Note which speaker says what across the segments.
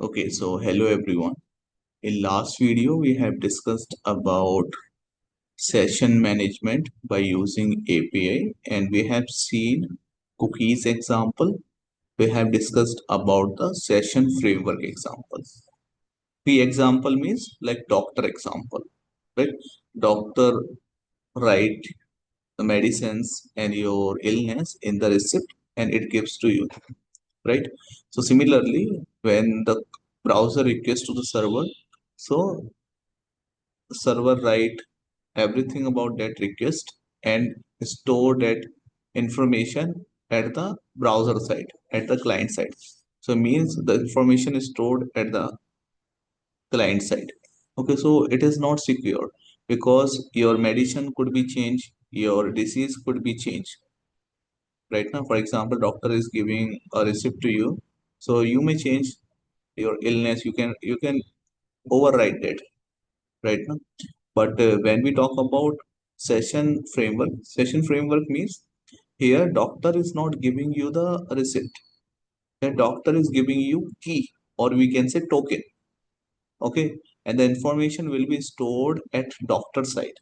Speaker 1: Okay, so hello everyone. In last video, we have discussed about session management by using API, and we have seen cookies example. We have discussed about the session framework example. The example means like doctor example, right? Doctor write the medicines and your illness in the receipt and it gives to you, right? So similarly, when the browser requests to the server, so the server write everything about that request and store that information at the browser side, at the client side. So means the information is stored at the client side. Okay, so it is not secure because your medicine could be changed, your disease could be changed. Right now, for example, doctor is giving a receipt to you, so you may change your illness. You can override that right now. But when we talk about session framework means here doctor is not giving you the receipt. The doctor is giving you key, or we can say token. Okay, and the information will be stored at doctor side,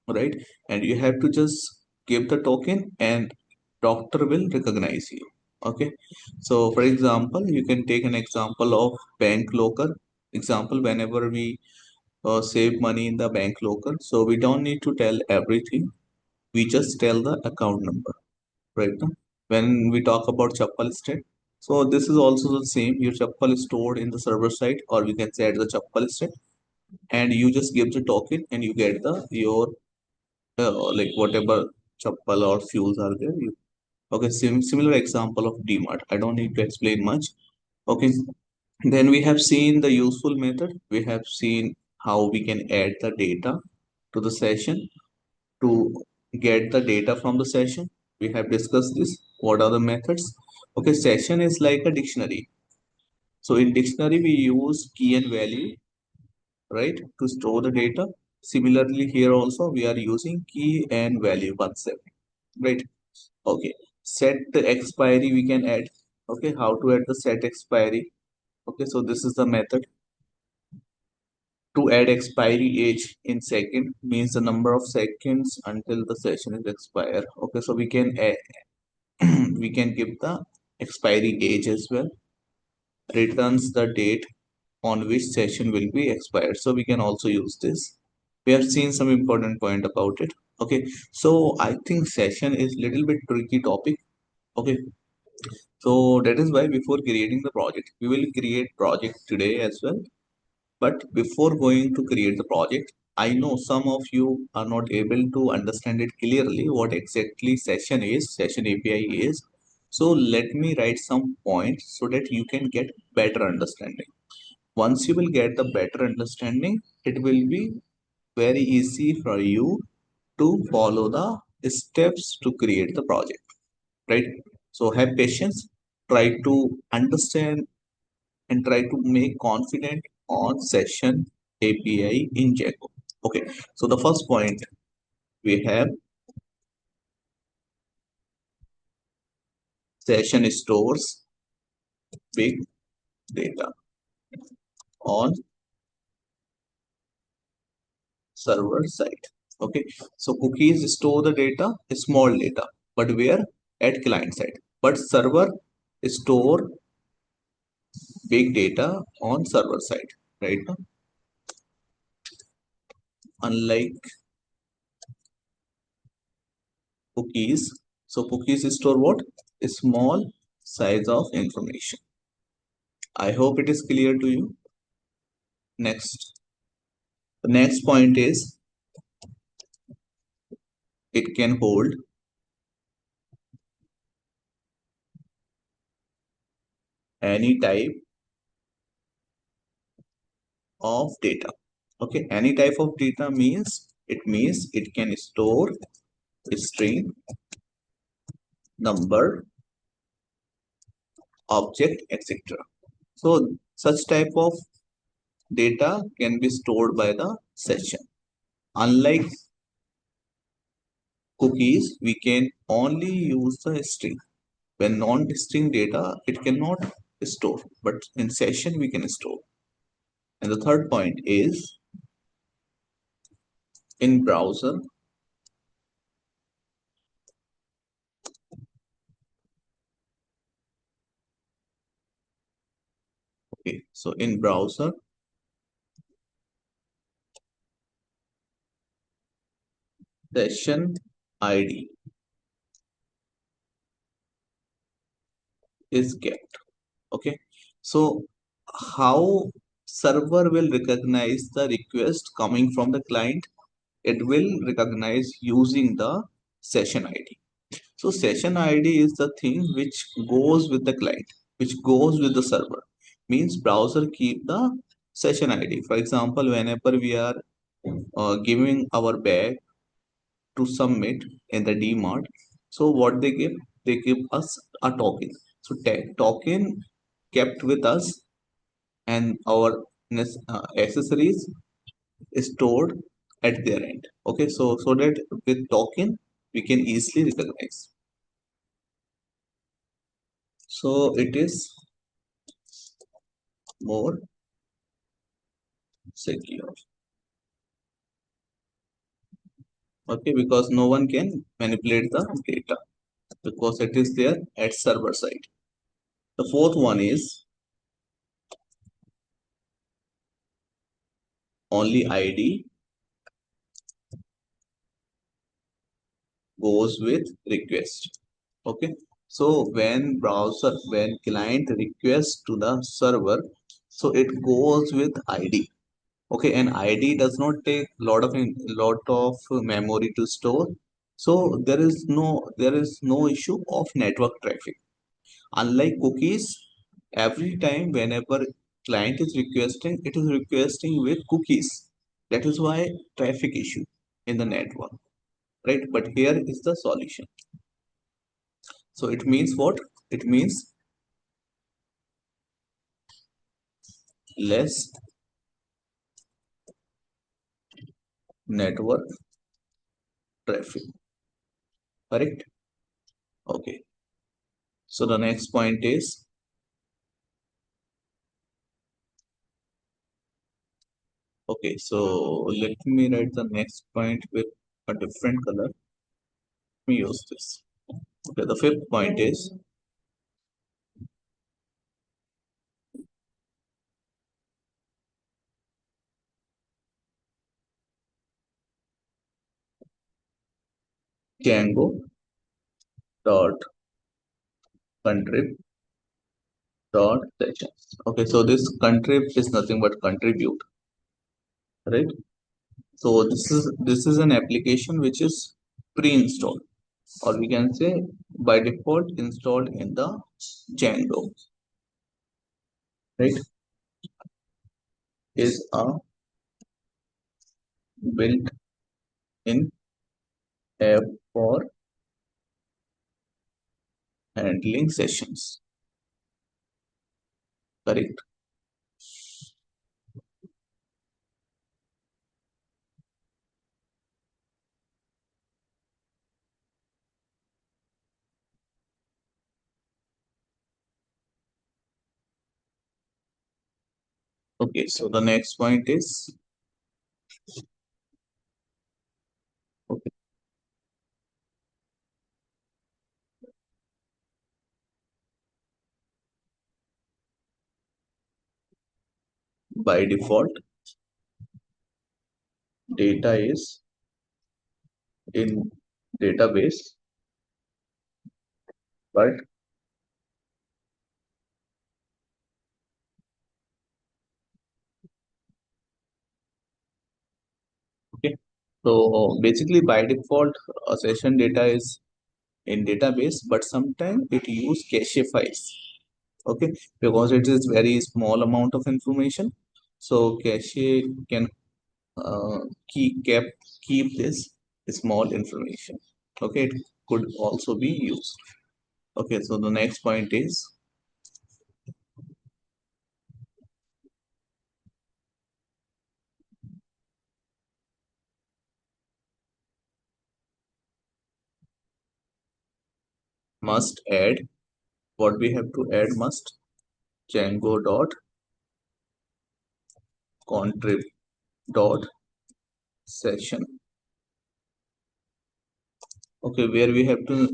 Speaker 1: right? And you have to just give the token, and doctor will recognize you. Okay, so for example, you can take an example of bank locker example. Whenever we save money in the bank locker, so we don't need to tell everything, we just tell the account number, right now. When we talk about chappal state, so this is also the same. Your chappal is stored in the server side, or we can say at the chappal state, and you just give the token and you get the your like whatever chappal or fuels are there. Okay, similar example of DMart. I don't need to explain much. Okay, then we have seen the useful method. We have seen how we can add the data to the session to get the data from the session. We have discussed this. What are the methods? Okay, session is like a dictionary. So in dictionary, we use key and value, right, to store the data. Similarly, here also we are using key and value concept, right? Okay, set the expiry we can add. Okay, how to add the set expiry? Okay, so this is the method. To add expiry age in second means the number of seconds until the session is expire. Okay, so we can add, we can give the expiry age as well. Returns the date on which session will be expired. So we can also use this. We have seen some important point about it. Okay, so I think session is little bit tricky topic. Okay, so that is why before creating the project, we will create project today as well. But before going to create the project, I know some of you are not able to understand it clearly what exactly session API is. So let me write some points so that you can get better understanding. Once you will get the better understanding, it will be very easy for you to follow the steps to create the project, right? So have patience, try to understand and try to make confident on session API in Django. Okay, so the first point we have session stores big data on server side. Okay, so cookies store the data, small data, but where? At client side. But server store big data on server side, right? Unlike cookies, so cookies store what? A small size of information. I hope it is clear to you. Next, the next point is it can hold any type of data. Okay, any type of data means it can store string, number, object, etc. So such type of data can be stored by the session. Unlike cookies, we can only use the string. When non-string data, it cannot store, but in session we can store. And the third point is in browser. Okay, so in browser, session ID is kept. Okay, so how server will recognize the request coming from the client? It will recognize using the session ID. So session ID is the thing which goes with the client, which goes with the server. Means browser keep the session ID. For example, whenever we are giving our bag to submit in the DMart, so what they give us a token. So token kept with us and our accessories is stored at their end. Okay, so that with token we can easily recognize. So it is more secure. Okay, because no one can manipulate the data because it is there at server side. The fourth one is only ID goes with request. Okay, so when client requests to the server, so it goes with ID. Okay, and ID does not take lot of memory to store, so there is no issue of network traffic. Unlike cookies, every time whenever client is requesting, it is requesting with cookies. That is why traffic issue in the network, right? But here is the solution. So it means what? It means less network traffic, correct? Okay. So the next point is, okay, so let me write the next point with a different color. Let me use this. Okay, the fifth point is Django dot contrib dot sessions. Okay, so this contrib is nothing but contribute, right? So this is an application which is pre-installed, or we can say by default installed in the Django, right? Is a built-in app for handling sessions, correct? Okay, so the next point is, okay, by default data is in database, but okay. So basically by default session data is in database, but sometimes it use cache files. Okay, because it is very small amount of information, so cache can uh, keep this small information. Okay, it could also be used. Okay, so the next point is must add. What we have to add? Must Django dot contrib dot session. Okay, where we have to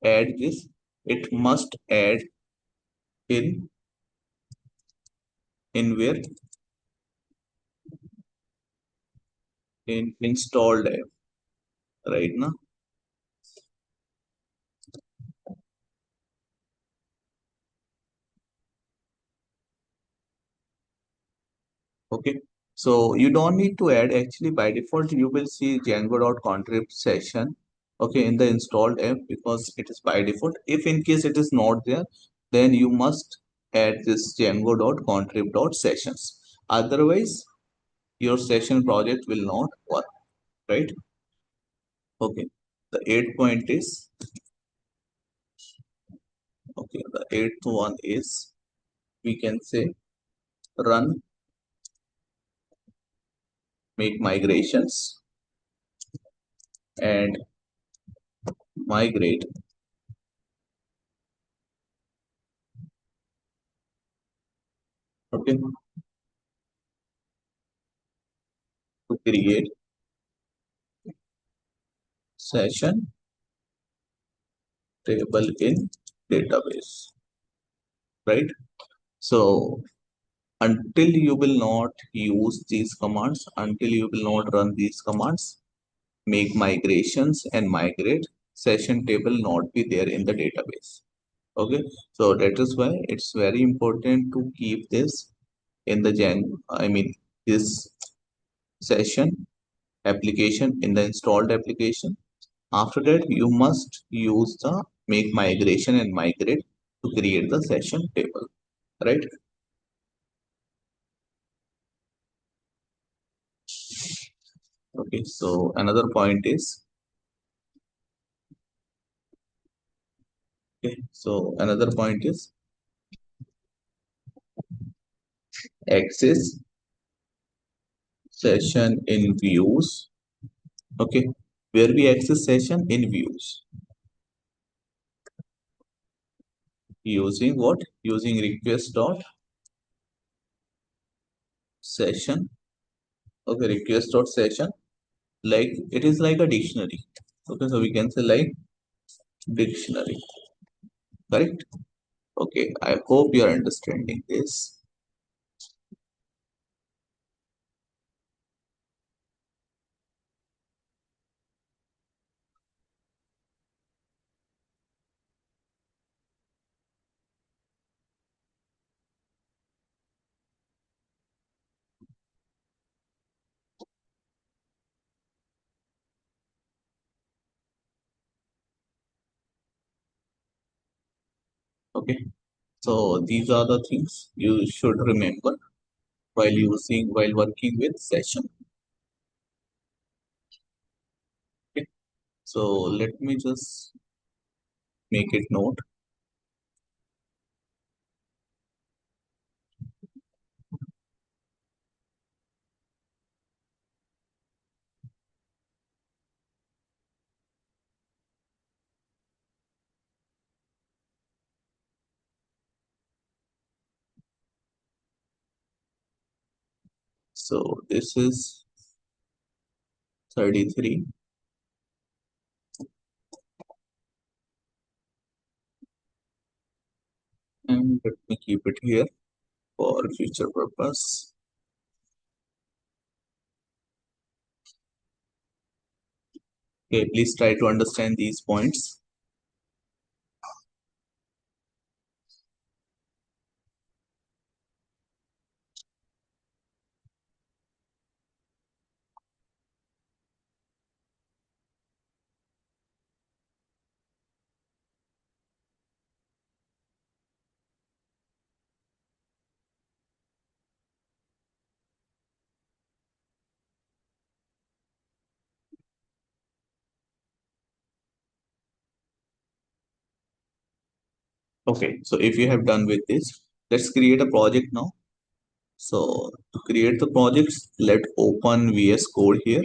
Speaker 1: add this, it must add in where, in installed app, right now. Okay, so you don't need to add, actually by default you will see Django.contrib session, okay, in the installed app, because it is by default. If in case it is not there, then you must add this Django.contrib.sessions. Otherwise, your session project will not work, right? Okay, the eighth point is, okay, the eighth one is, we can say, run, make migrations, and migrate, okay, to create session table in database, right? So until you will not use these commands, until you will not run these commands, make migrations and migrate, session table not be there in the database. Okay, so that is why it's very important to keep this in the this session application in the installed application. After that, you must use the make migration and migrate to create the session table, right? Okay, so another point is, okay, so another point is access session in views. Okay, where we access session in views using what? Using request dot session. Okay, request dot session, like it is like a dictionary. Okay, so we can say like dictionary, correct? Okay, I hope you are understanding this. Okay, so these are the things you should remember while working with session. Okay, so let me just make it note. So this is 33, and let me keep it here for future purpose. Okay, please try to understand these points. Okay, so if you have done with this, let's create a project now. So to create the projects, let open VS Code here.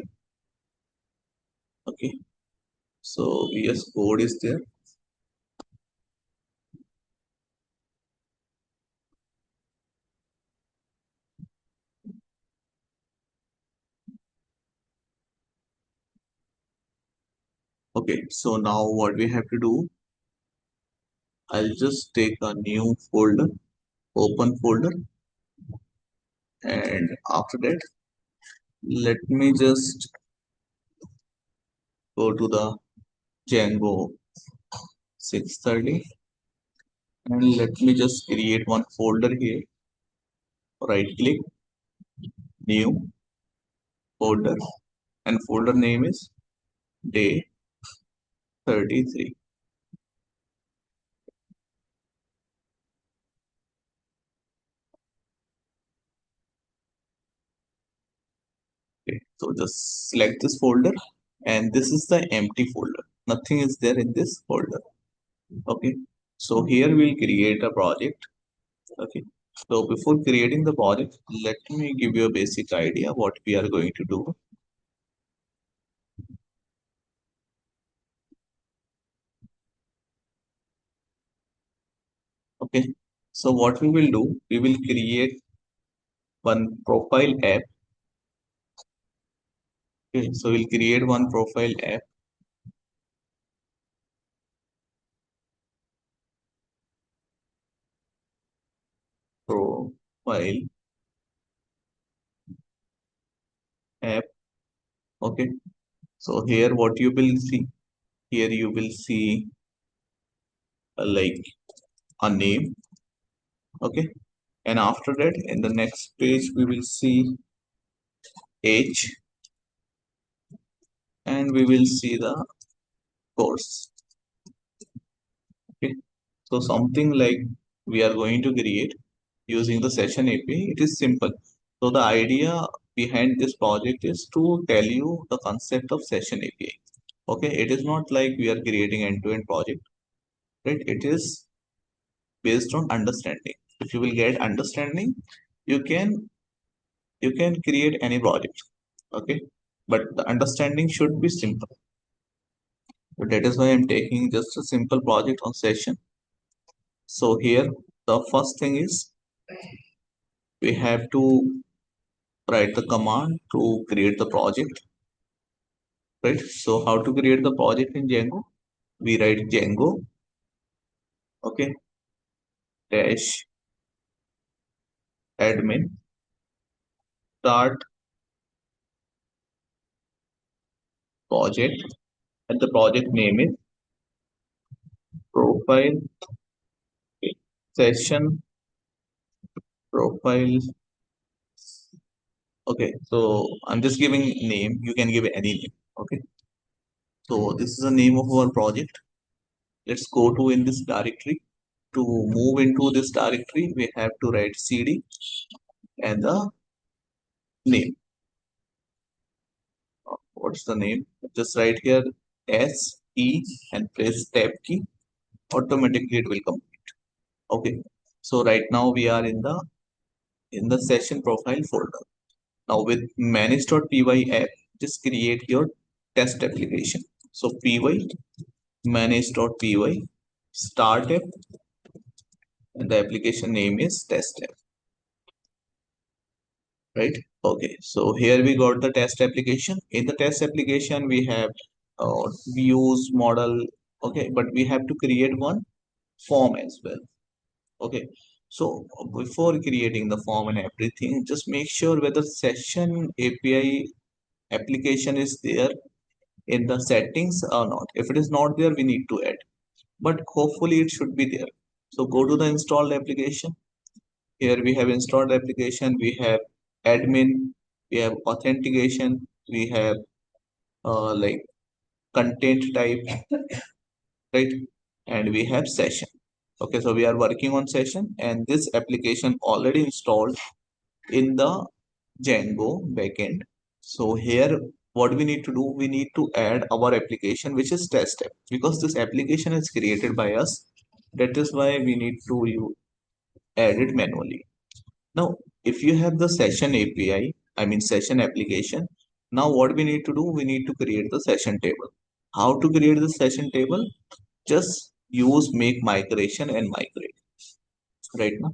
Speaker 1: Okay, so VS Code is there. Okay, so now what we have to do, I'll just take a new folder, open folder, and after that, let me just go to the Django 630 and let me just create one folder here. Right click, new folder, and folder name is day 33. Okay, so just select this folder, and this is the empty folder. Nothing is there in this folder. Okay, so here we'll create a project. Okay, so before creating the project, let me give you a basic idea what we are going to do. Okay, so what we will do, we will create one profile app. Okay, so we'll create one profile app, profile app. Okay, so here what you will see, here you will see like a name. Okay, and after that in the next page we will see age, and we will see the course. Okay, so something like we are going to create using the session API. It is simple. So the idea behind this project is to tell you the concept of session API. Okay, it is not like we are creating end-to-end project, right? It is based on understanding. If you will get understanding, you can you can create any project. Okay, but the understanding should be simple. So that is why I'm taking just a simple project on session. So here the first thing is we have to write the command to create the project, right? So how to create the project in Django? We write Django, okay, dash admin start project, and the project name is profile, okay, session profile. Okay, so I'm just giving name. You can give any name. Okay, so this is the name of our project. Let's go to in this directory. To move into this directory, we have to write cd and the name. What's the name? Just write here S E and press tab key. Automatically it will come. Okay. So right now we are in the session profile folder. Now with manage.py app, just create your test application. So py manage.py start app, and the application name is test app. Right, okay, so here we got the test application. In the test application we have views model. Okay, but we have to create one form as well. Okay, so before creating the form and everything, just make sure whether session API application is there in the settings or not. If it is not there, we need to add, but hopefully it should be there. So go to the installed application. Here we have installed application, we have admin, we have authentication, we have like content type, right? And we have session. Okay, so we are working on session, and this application already installed in the Django backend. So here what we need to do, we need to add our application which is test app, because this application is created by us. That is why we need to add it manually. Now, if you have the session API, I mean session application, now what we need to do, we need to create the session table. How to create the session table? Just use make migration and migrate right now.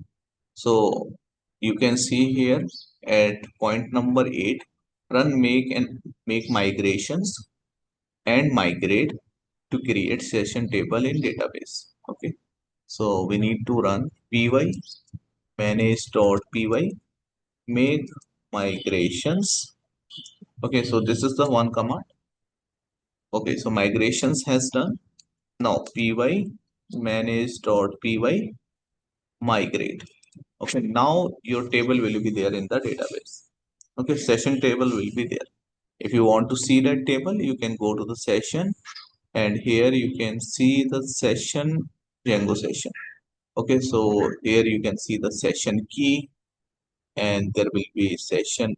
Speaker 1: So you can see here at point number 8, run make and make migrations and migrate. to create session table in database. Okay, so we need to run py manage.py make migrations. Okay, so this is the one command. Okay, so migrations has done. Now py manage.py migrate. Okay, now your table will be there in the database. Okay, session table will be there. If you want to see that table, you can go to the session, and here you can see the session Django session. Okay, so here you can see the session key, and there will be session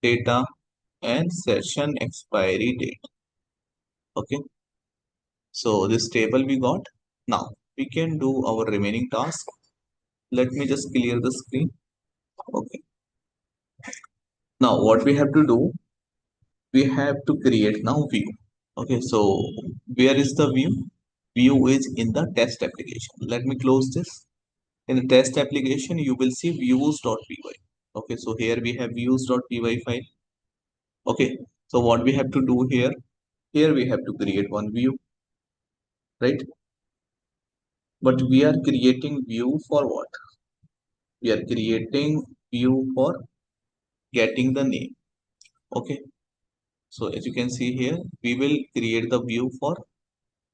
Speaker 1: data and session expiry date. Okay, so this table we got. Now we can do our remaining task. Let me just clear the screen. Okay, now what we have to do, we have to create now view. Okay, so where is the view? View is in the test application. Let me close this. In the test application, you will see views.py. Okay, so here we have views.py file. Okay, so what we have to do here? Here we have to create one view, right? But we are creating view for what? We are creating view for getting the name. Okay, so as you can see here, we will create the view for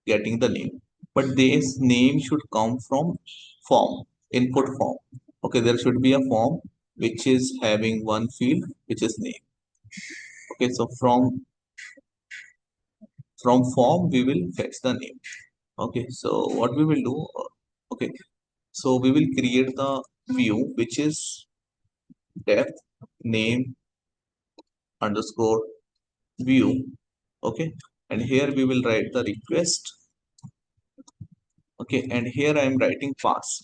Speaker 1: getting the name, but this name should come from form, input form. Okay, there should be a form which is having one field which is name. Okay, so from form we will fetch the name. Okay, so what we will do, okay, so we will create the view which is depth name underscore view. Okay, and here we will write the request. Okay, and here I am writing pass.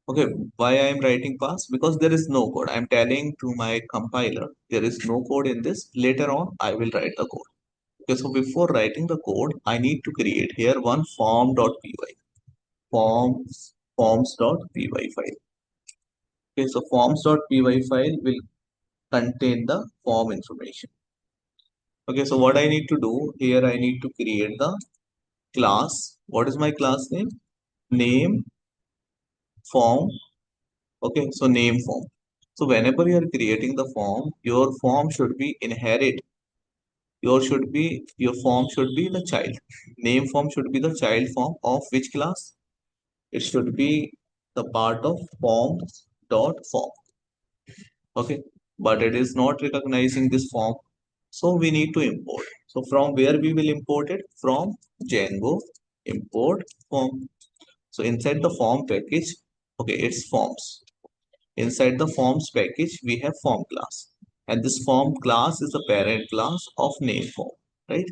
Speaker 1: Okay, why I am writing pass? Because there is no code. I am telling to my compiler there is no code in this. Later on I will write the code. Okay, so before writing the code I need to create here one form.py, forms.py file. Okay, so forms.py file will contain the form information. Okay, so what I need to do here, I need to create the class. What is my class name? Name form. Okay, so name form. So whenever you are creating the form, your form should be inherit. Your form should be the child. Name form should be the child form of which class? It should be the part of forms dot form. Okay, but it is not recognizing this form. So we need to import. So from where we will import it? From Django import form. So inside the form package, okay, it's forms. Inside the forms package, we have form class. And this form class is the parent class of name form, right?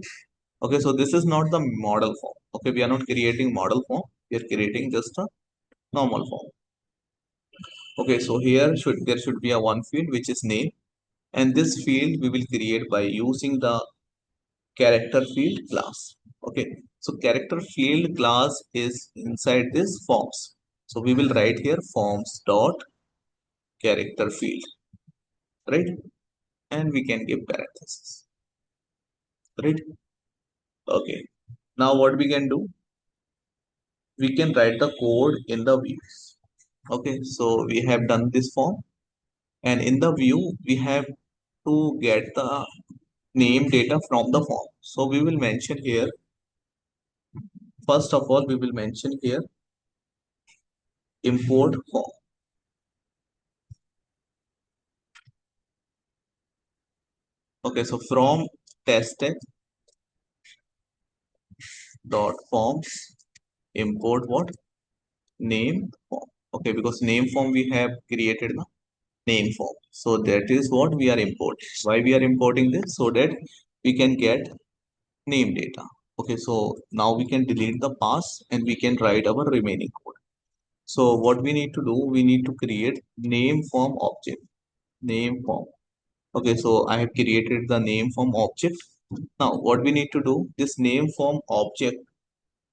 Speaker 1: Okay, so this is not the model form. Okay, we are not creating model form. We are creating just a normal form. Okay, so here there should be a one field which is name. And this field we will create by using the character field class. Okay, so character field class is inside this forms. So we will write here forms dot character field, right? And we can give parenthesis, right? Okay, now what we can do, we can write the code in the views. Okay, so we have done this form, and in the view we have to get the name data from the form. So we will mention here, first of all we will mention here import form. Okay, so from test dot forms import what? Name form. Okay, because name form we have created the name form. So that is what we are importing. Why we are importing this? So that we can get name data. Okay, so now we can delete the pass and we can write our remaining code. So what we need to do, we need to create name form object. Name form. Okay, so I have created the name form object. Now what we need to do, this name form object,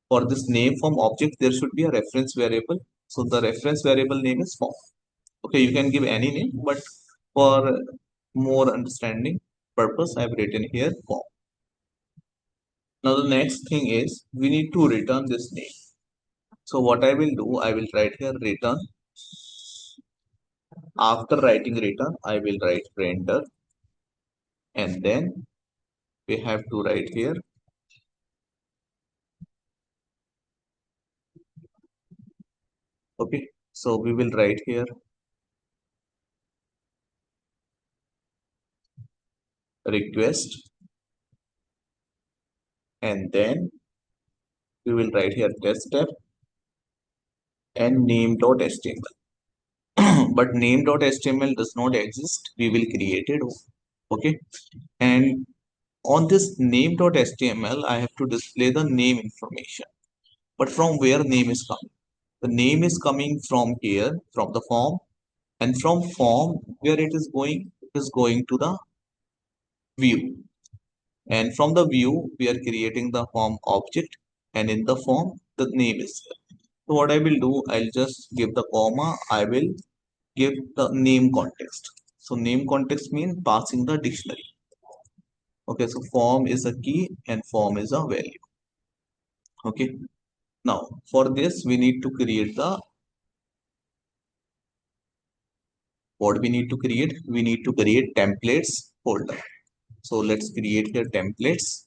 Speaker 1: for this name form object there should be a reference variable. So the reference variable name is form. Okay, you can give any name, but for more understanding purpose, I have written here form. Now the next thing is we need to return this name. So what I will do, I will write here return. After writing return, I will write render, and then we have to write here. Okay, so we will write here request, and then we will write here test step and name.html. But name.html does not exist. We will create it. Okay, and on this name.html, I have to display the name information. But from where name is coming? The name is coming from here, from the form, and from form where it is going to the view. And from the view, we are creating the form object, and in the form, the name is here. So what I will do, I'll just give the comma. I will give the name context. So name context means passing the dictionary. Okay, so form is a key and form is a value. Okay, now for this we need to create the what we need to create. We need to create templates folder. So let's create here templates,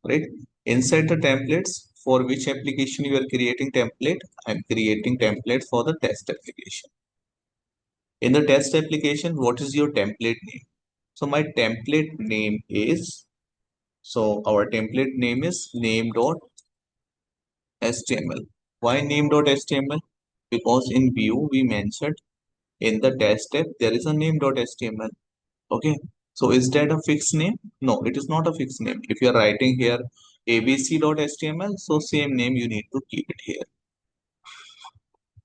Speaker 1: right? Inside the templates, for which application you are creating template? I'm creating template for the test application. In the test application, what is your template name? So my template name is, so our template name is name.html. Why name.html? Because in view we mentioned in the test step there is a name.html. Okay, so is that a fixed name? No, it is not a fixed name. If you are writing here abc.html, so same name you need to keep it here.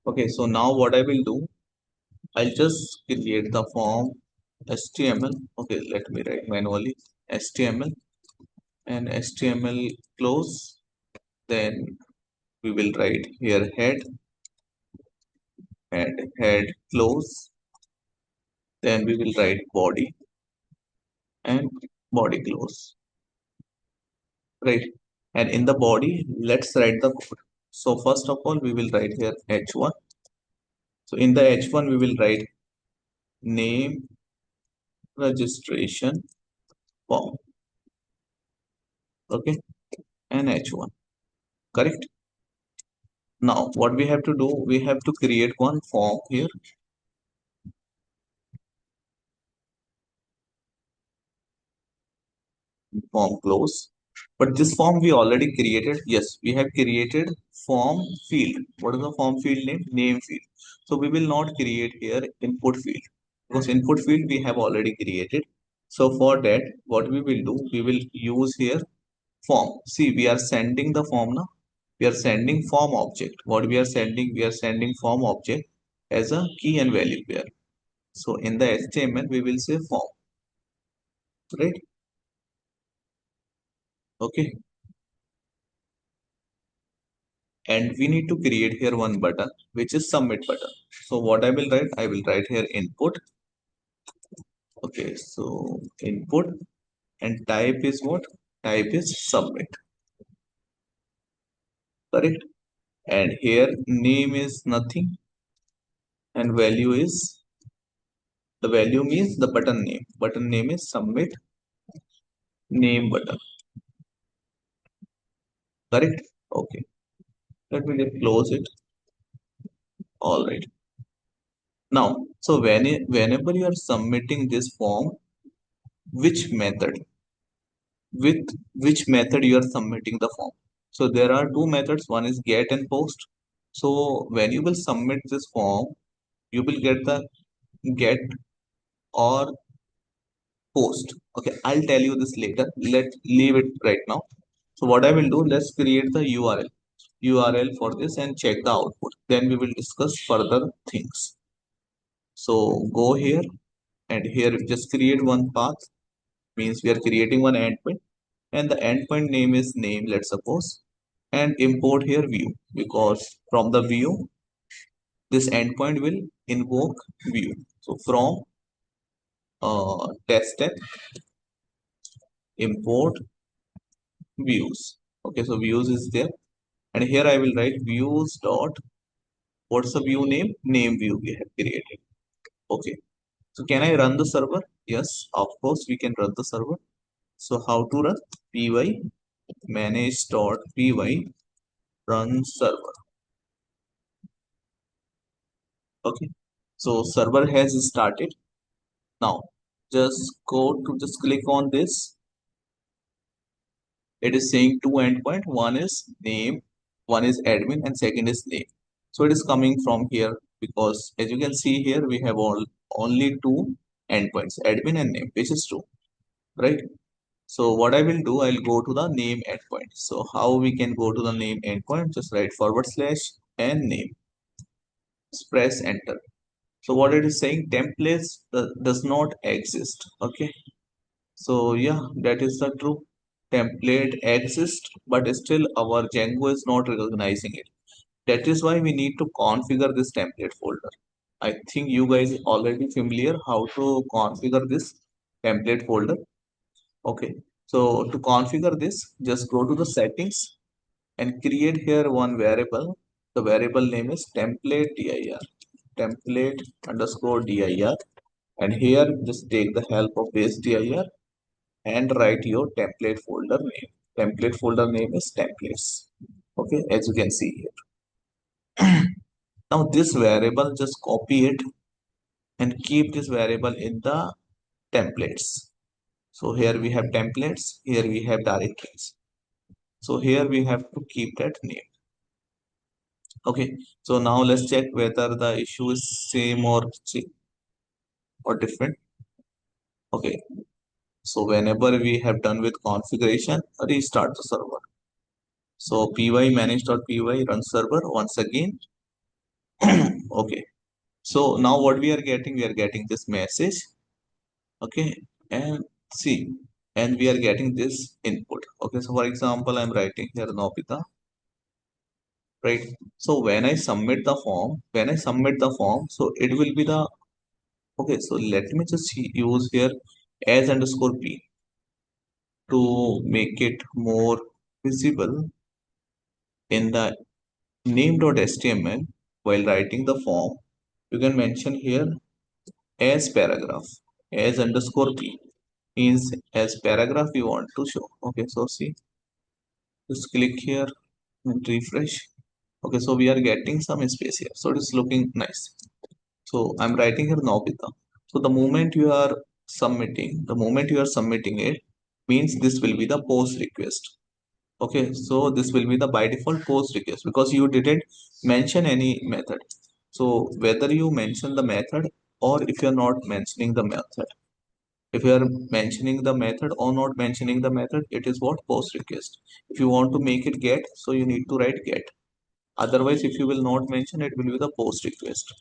Speaker 1: Okay, so now what I will do, I'll just create the form HTML. Okay, let me write manually HTML and HTML close. Then we will write here head and head close. Then we will write body and body close. Right. And in the body, let's write the code. So first of all, we will write here h1. So in the h1, we will write name registration form. Okay, and h1. Correct. Now, what we have to do, we have to create one form here. Form close. But this form we already created. Yes, we have created form field. What is the form field name? Name field. So we will not create here input field, because input field we have already created. So for that, what we will do, we will use here form. See, we are sending the form now. We are sending form object. What we are sending? We are sending form object as a key and value pair. So in the HTML, we will say form, right? Okay. And we need to create here one button, which is submit button. So what I will write here input. Okay, so input, and type is what? Type is submit. Correct. And here name is nothing, and value is, the value means the button name. Button name is submit name button. Correct. Okay, let me just close it. All right. Now, so whenever you are submitting this form, which method, with which method you are submitting the form? So there are two methods. One is get and post. So when you will submit this form, you will get the get or post. Okay, I'll tell you this later. Let's leave it right now. So what I will do, let's create the URL for this and check the output. Then we will discuss further things. So go here, and here just create one path, means we are creating one endpoint, and the endpoint name is name, let's suppose, and import here view, because from the view this endpoint will invoke view. So from test step import views. Okay, so views is there, and here I will write views dot, what's the view name? Name view we have created. Okay, so can I run the server? Yes, of course we can run the server. So how to run? Py manage dot py run server. Okay, so server has started. Now just click on this. It is saying two endpoint. One is name, one is admin, and second is name. So it is coming from here because as you can see here, we have only two endpoints, admin and name, which is true, right? So what I will do, I'll go to the name endpoint. So how we can go to the name endpoint? Just write forward slash and name. Just press enter. So what it is saying, templates does not exist. Okay. So yeah, that is the true. Template exists, but still our Django is not recognizing it. That is why we need to configure this template folder. I think you guys already familiar how to configure this template folder. Okay. So to configure this, just go to the settings and create here one variable. The variable name is template dir, template underscore dir. And here just take the help of base dir and write your template folder name. Template folder name is templates. Okay, as you can see here. Now this variable, just copy it and keep this variable in the templates. So here we have templates, here we have directories. So here we have to keep that name. Okay, so now let's check whether the issue is same or different. Okay, so whenever we have done with configuration, restart the server. So py manage.py run server once again. Okay, so now what we are getting this message. Okay, and see, and we are getting this input. Okay, so for example, I'm writing here Nobita, right? So when I submit the form, so it will be the, okay, so let me just use here as underscore p to make it more visible in the name.html. While writing the form, you can mention here as paragraph, as underscore p means as paragraph you want to show. Okay, so see, just click here and refresh. Okay, so we are getting some space here, so it is looking nice. So I'm writing here Nobita. So the moment you are submitting it means this will be the post request. Okay, so this will be the by default post request because you didn't mention any method. So whether you mention the method or if you're not mentioning the method, if you are mentioning the method or not mentioning the method, it is what post request. If you want to make it get, so you need to write get. Otherwise, if you will not mention, it will be the post request.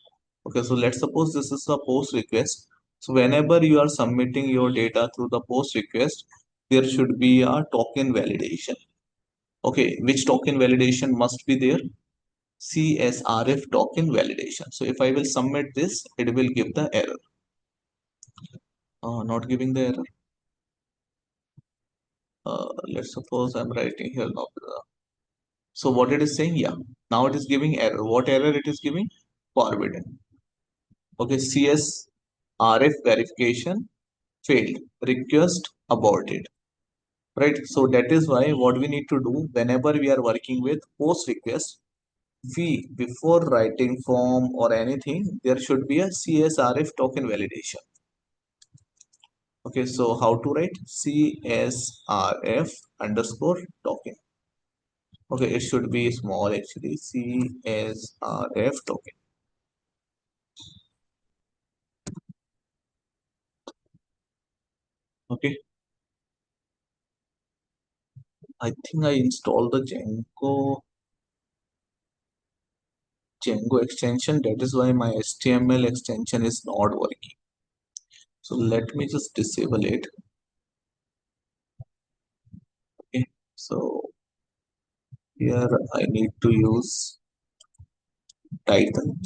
Speaker 1: Okay, so let's suppose this is a post request. So whenever you are submitting your data through the post request, there should be a token validation. Okay, which token validation must be there? CSRF token validation. So if I will submit this, it will give the error. Not giving the error. Let's suppose I'm writing here now. So what it is saying, yeah, now it is giving error. What error it is giving? Forbidden. Okay, CSRF verification failed. Request aborted. Right. So that is why what we need to do whenever we are working with post request, we before writing form or anything, there should be a CSRF token validation. Okay, so how to write CSRF underscore token. Okay, it should be small actually. CSRF token. Okay, I think I installed the Django extension. That is why my HTML extension is not working. So let me just disable it. Okay, so here I need to use title.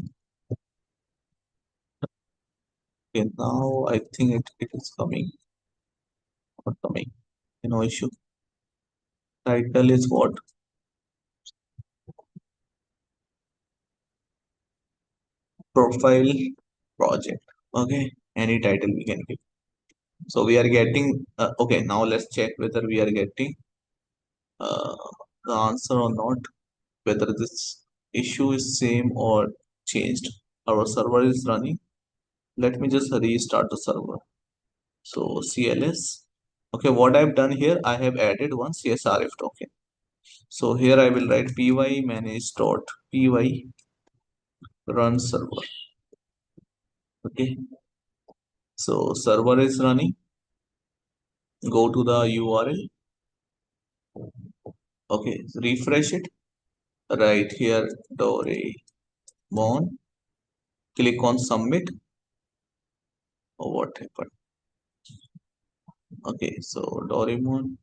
Speaker 1: Okay, now I think it is coming. Not coming. No issue. Title is what? Profile project. Okay, any title we can give. So we are getting, okay, now let's check whether we are getting uh, the answer or not, whether this issue is same or changed. Our server is running. Let me just restart the server. So CLS. Okay, what I've done here, I have added one CSRF token. So here I will write py manage dot py run server. Okay, so server is running. Go to the URL. Okay, refresh it. Right here, Doraemon. Click on submit. Oh, what happened? Okay, so Doraemon.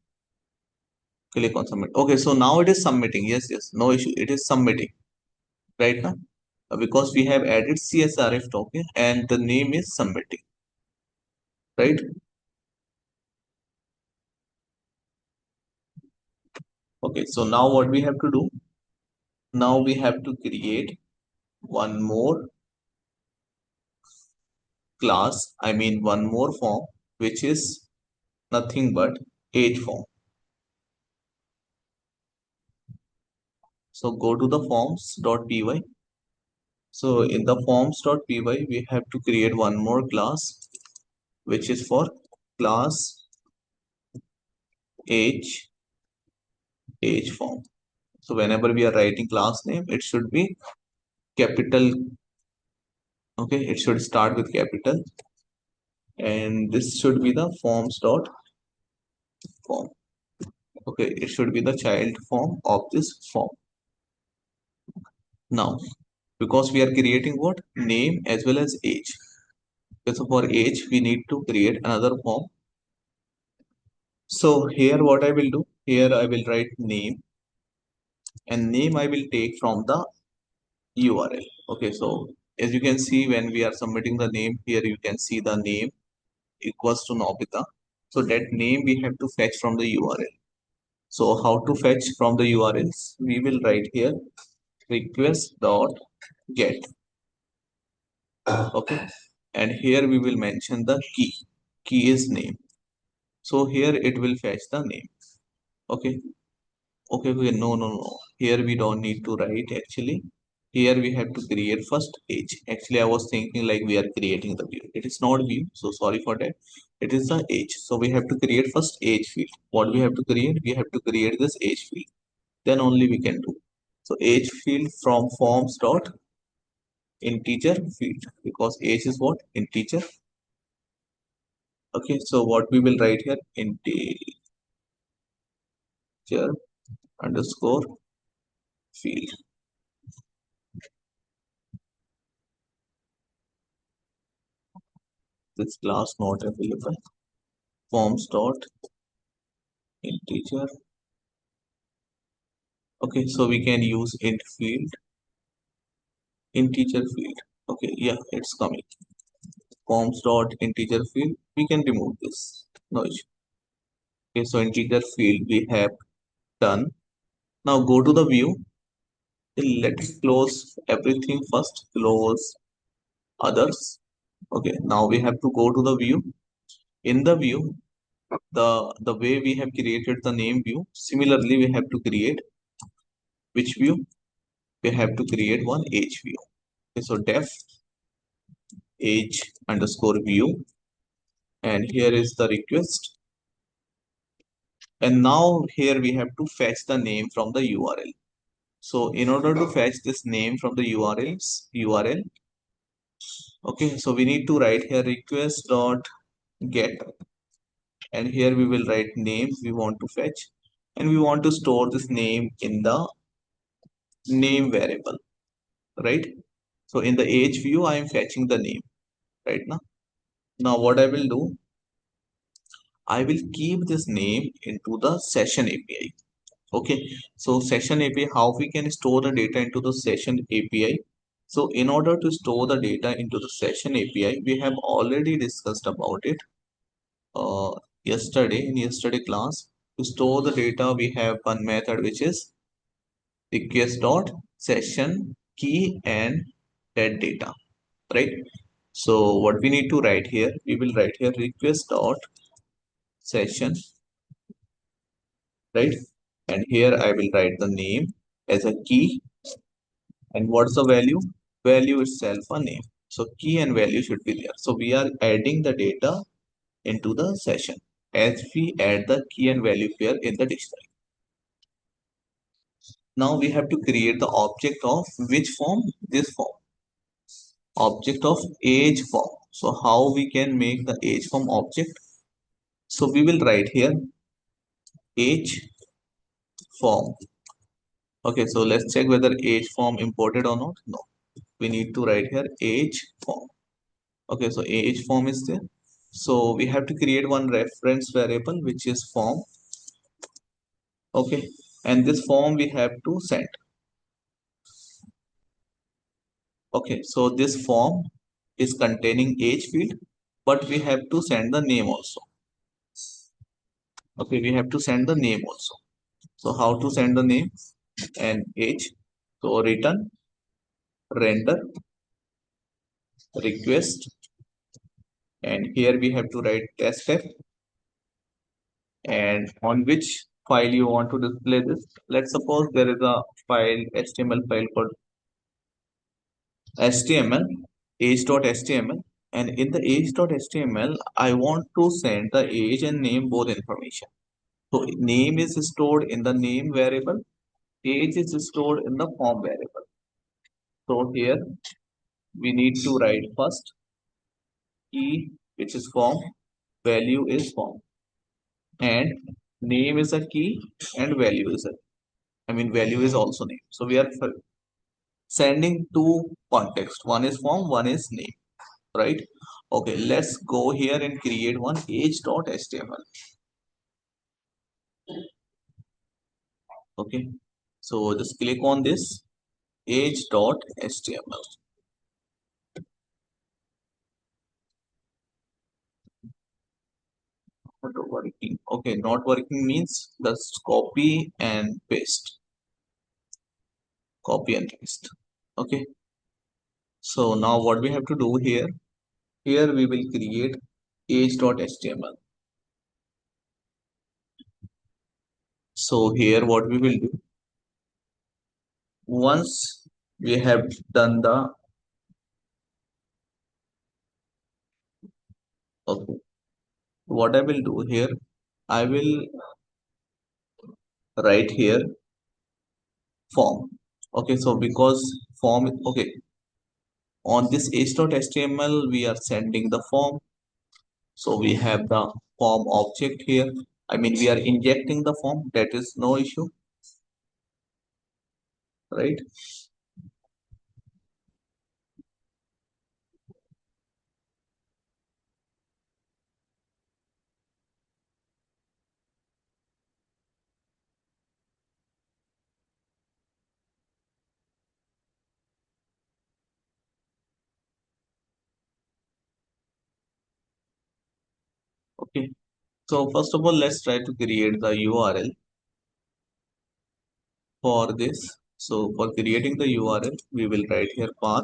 Speaker 1: Click on submit. Okay, so now it is submitting. Yes, yes, no issue. It is submitting right now because we have added CSRF token and the name is submitting. Right? Okay, so now what we have to do? Now we have to create one more class, I mean one more form, which is nothing but age form. So go to the forms.py. So in the forms.py, we have to create one more class, which is for class age form. So whenever we are writing class name, it should be capital. Okay, it should start with capital, and this should be the forms.form. Okay, it should be the child form of this form. Now, because we are creating what? Name as well as age. Okay, so for age, we need to create another form. So here what I will do, here I will write name, and name I will take from the URL. Okay, so as you can see, when we are submitting the name here, you can see the name equals to Nobita. So that name we have to fetch from the URL. So how to fetch from the URLs? We will write here request dot get. Okay, and here we will mention the key. Key is name. So here it will fetch the name. Okay, okay, no, no, no. Here we don't need to write actually. Here we have to create first age. Actually, I was thinking like we are creating the view. It is not view, so sorry for that. It is the age. So we have to create first age field. What we have to create? We have to create this age field. Then only we can do. So age field from forms dot integer field, because age is what? Integer. Okay, so what we will write here? Integer underscore field. This class not available. Forms dot integer. Okay, so we can use int field, integer field. Okay, yeah, it's coming. Forms dot integer field. We can remove this. No issue. Okay, so integer field we have done. Now go to the view. Let's close everything first. Close others. Okay, now we have to go to the view. In the view, the way we have created the name view, similarly we have to create which view? We have to create one age view. Okay, so def age underscore view, and here is the request, and now here we have to fetch the name from the URL. So in order to fetch this name from the URL, okay, so we need to write here request dot get, and here we will write name we want to fetch, and we want to store this name in the name variable, right? So in the age view I am fetching the name right now. Now what I will do, I will keep this name into the session API. Okay, so session API, how we can store the data into the session API? So in order to store the data into the session API, we have already discussed about it yesterday in yesterday class. To store the data, we have one method which is request dot session key and that data, right? So what we need to write here, we will write here request dot session, right? And here I will write the name as a key, and what's the value? Value itself a name. So key and value should be there. So we are adding the data into the session as we add the key and value pair in the dictionary. Now we have to create the object of which form? This form. Object of age form. So how we can make the age form object? So we will write here age form. Okay, so let's check whether age form imported or not. No, we need to write here age form. Okay, so age form is there. So we have to create one reference variable which is form. Okay, and this form we have to send. Okay, so this form is containing age field, but we have to send the name also. Okay, we have to send the name also. So how to send the name and age? So return render request, and here we have to write test f, and on which file you want to display this. Let's suppose there is a file, HTML file called HTML age.html, and in the age.html I want to send the age and name both information. So name is stored in the name variable, age is stored in the form variable. So here we need to write first key, which is form, value is form, and name is a key and value is a, I mean value is also name. So we are sending two context. One is form, one is name, right? Okay, let's go here and create one age.html. Okay, so just click on this age.html. Not working. Okay, not working means just copy and paste. Copy and paste. Okay, so now what we have to do here? Here we will create age.html. So here what we will do, once we have done the, okay, what I will do here, I will write here form. Okay, so because form, okay, on this age.html we are sending the form, so we have the form object here. I mean we are injecting the form, that is no issue, right? Okay, so first of all let's try to create the URL for this. So for creating the URL we will write here path,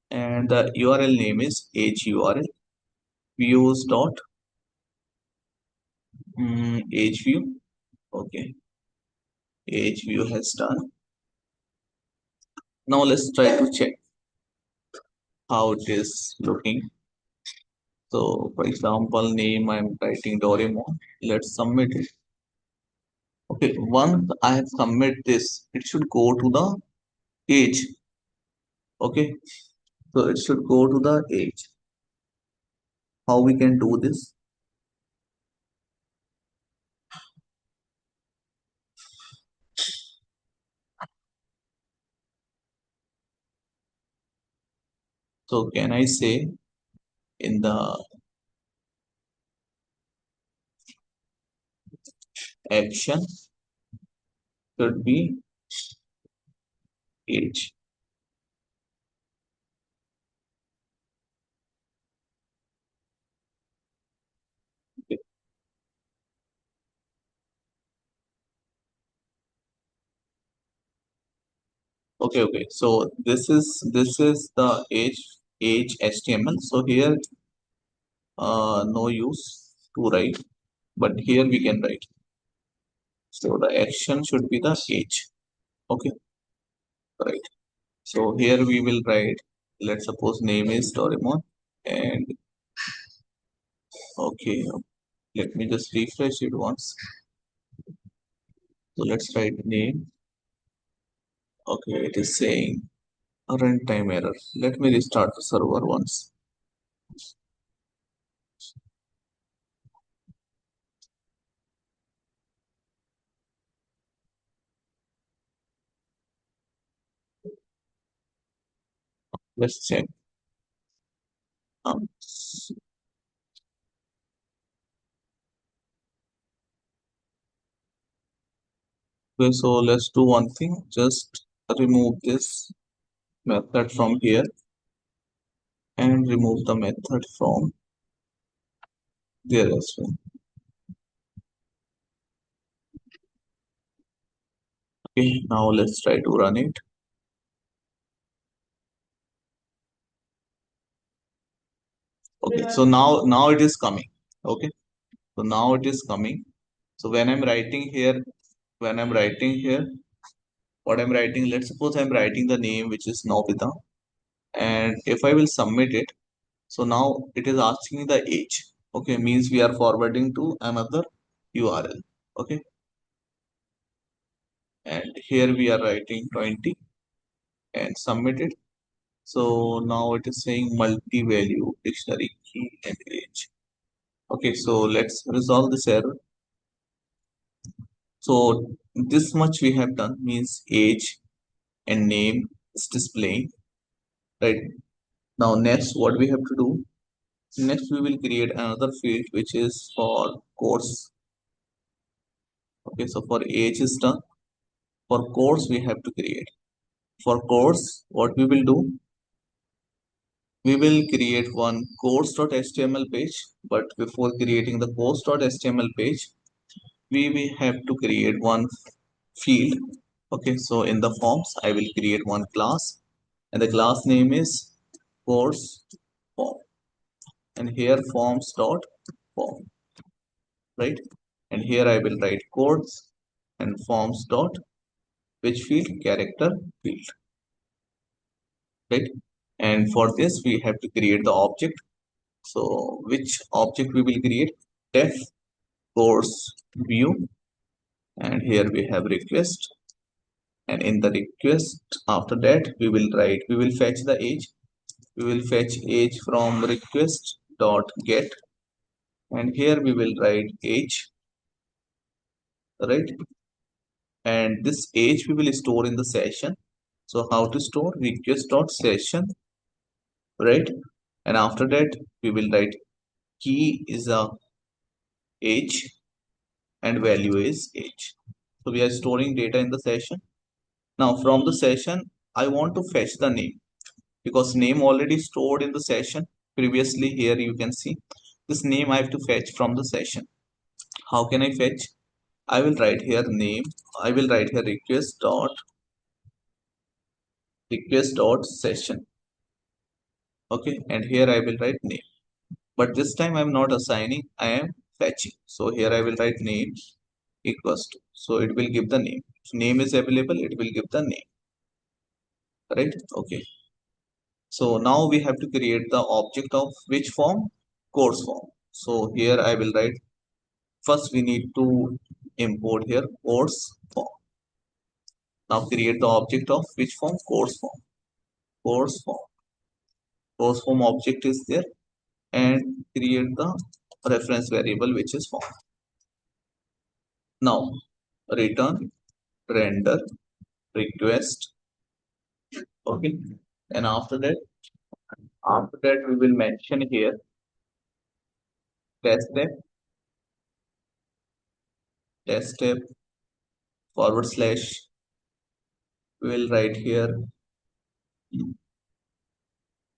Speaker 1: and the URL name is age URL views dot age view. Okay, age view has done. Now let's try to check how it is looking. So for example, name I'm writing Doraemon. Let's submit it. Okay, once I have submit this, it should go to the age. Okay, so it should go to the age. How we can do this? So can I say in the action should be age. Okay. Okay. So this is the age HTML. So here no use to write, but here we can write. So the action should be the age. Okay, right. So here we will write. Let's suppose name is Doraemon, and okay, let me just refresh it once. So let's write name. Okay, it is saying a runtime error. Let me restart the server once. Let's check. Okay, so let's do one thing. Just remove this method from here and remove the method from there as well. Okay, now let's try to run it. Okay, so now it is coming. Okay, so now it is coming. So when I'm writing here, what I'm writing, let's suppose I'm writing the name which is Nobita, and if I will submit it, so now it is asking the age. Okay, means we are forwarding to another URL. Okay, and here we are writing 20 and submit it. So now it is saying multi-value dictionary key and age. Okay, so let's resolve this error. So this much we have done, means age and name is displaying, right? Now next what we have to do, next we will create another field which is for course. Okay, so for age is done. For course we have to create. For course, what we will do, we will create one course.html page, but before creating the course.html page, we will have to create one field. Okay, so in the forms I will create one class, and the class name is course form, and here forms dot form, right? And here I will write codes and forms dot which field, character field, right? And for this we have to create the object. So which object we will create? Def course view, and here we have request, and in the request after that we will fetch the age. We will fetch age from request dot get, and here we will write age, right? And this age we will store in the session. So how to store? Request dot session, right? And after that we will write key is a age and value is age. So we are storing data in the session. Now from the session I want to fetch the name, because name already stored in the session previously. Here you can see this name I have to fetch from the session. How can I fetch? I will write here name. I will write here request dot session. Okay, and here I will write name. But this time I am not assigning, I am fetching. So here I will write name equals to. So it will give the name. If name is available, it will give the name. Right? Okay. So now we have to create the object of which form? Course form. So here I will write, first we need to import here course form. Now create the object of which form? Course form. Course form. Course form object is there, and create the reference variable which is form. Now return render request. Okay, and after that we will mention here test step, test step forward slash, we will write here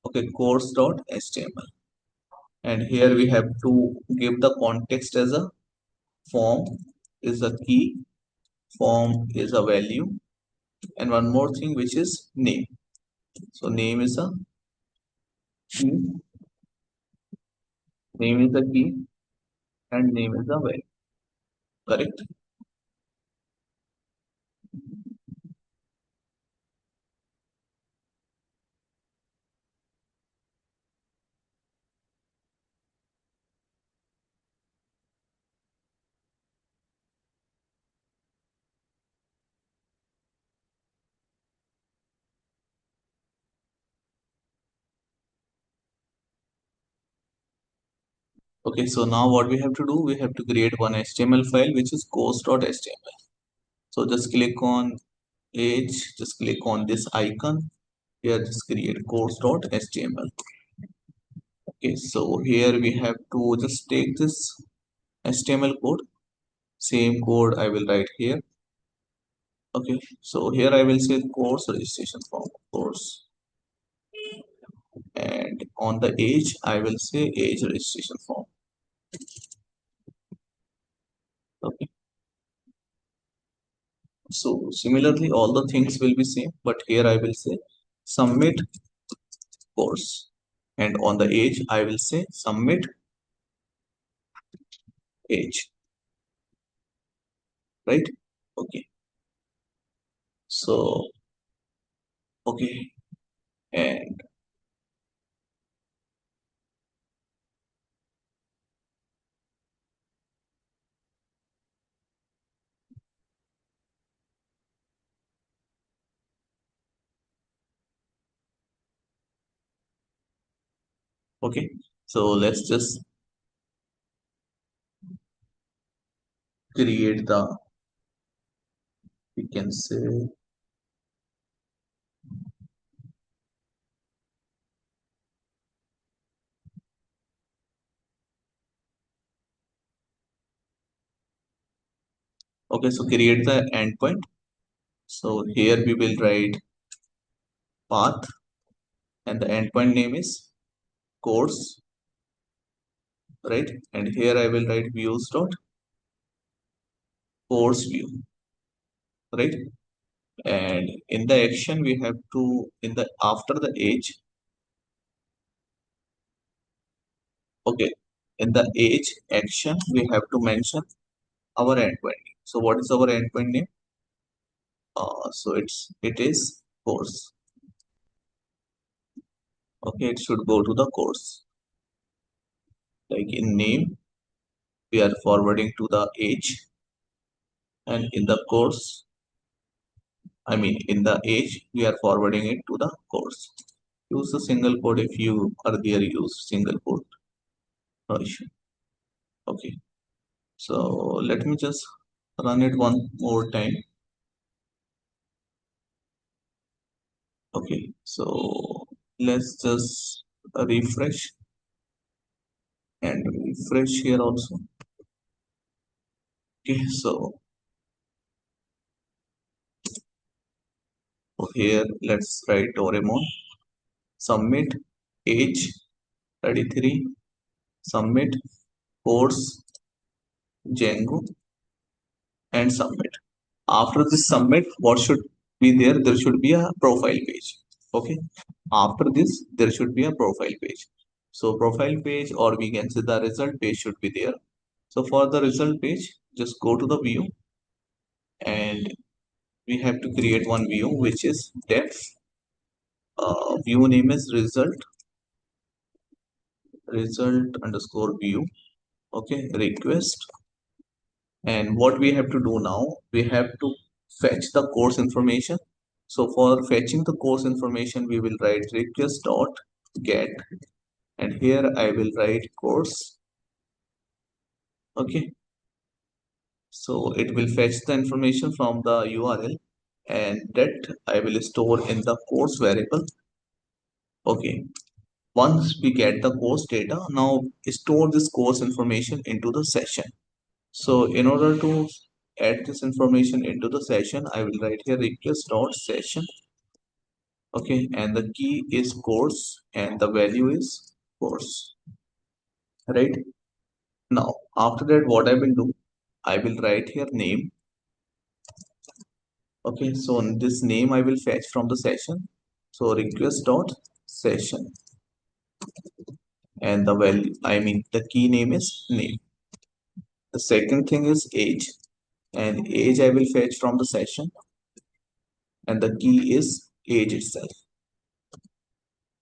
Speaker 1: okay course.html, and here we have to give the context as a form is a key, form is a value, and one more thing which is name. So key, name is the key and name is the value. Correct? Okay, so now what we have to do, we have to create one HTML file which is course.html. So just click on age, just click on this icon here, just create course.html. Okay, so here we have to just take this HTML code, same code I will write here. Okay, so here I will say course registration form, course, and on the age I will say age registration form. Okay, so similarly all the things will be same, but here I will say submit course, and on the age I will say submit age, right? Okay, so okay, and okay, so let's just create the, we can say, okay, so create the endpoint. So here we will write path and the endpoint name is course, right? And here I will write views dot course view, right? And in the action we have to, in the after the age, okay, in the age action we have to mention our endpoint name. So what is our endpoint name? So it is course. Okay, it should go to the course. Like in name, we are forwarding to the age, and in the course, I mean in the age, we are forwarding it to the course. Use the single quote if you earlier use single quote. No issue. Okay. So let me just run it one more time. Okay. So let's just refresh and refresh here also. Okay. So here let's write Doraemon. Submit age 33. Submit course Django and submit. After this submit, what should be there? There should be a profile page. Okay. After this, there should be a profile page. So profile page, or we can say the result page should be there. So for the result page, just go to the view and we have to create one view which is def. View name is result underscore view. Okay, request. And what we have to do now, we have to fetch the course information. So for fetching the course information, we will write request dot get, and here I will write course. Okay, so it will fetch the information from the URL, and that I will store in the course variable. Okay, once we get the course data, now store this course information into the session. So in order to add this information into the session, I will write here request dot session. Okay, and the key is course and the value is course. Right? Now, after that, what I will do, I will write here name. Okay, so this name I will fetch from the session. So request dot session, and the value, I mean the key name is name. The second thing is age, and age I will fetch from the session, and the key is age itself,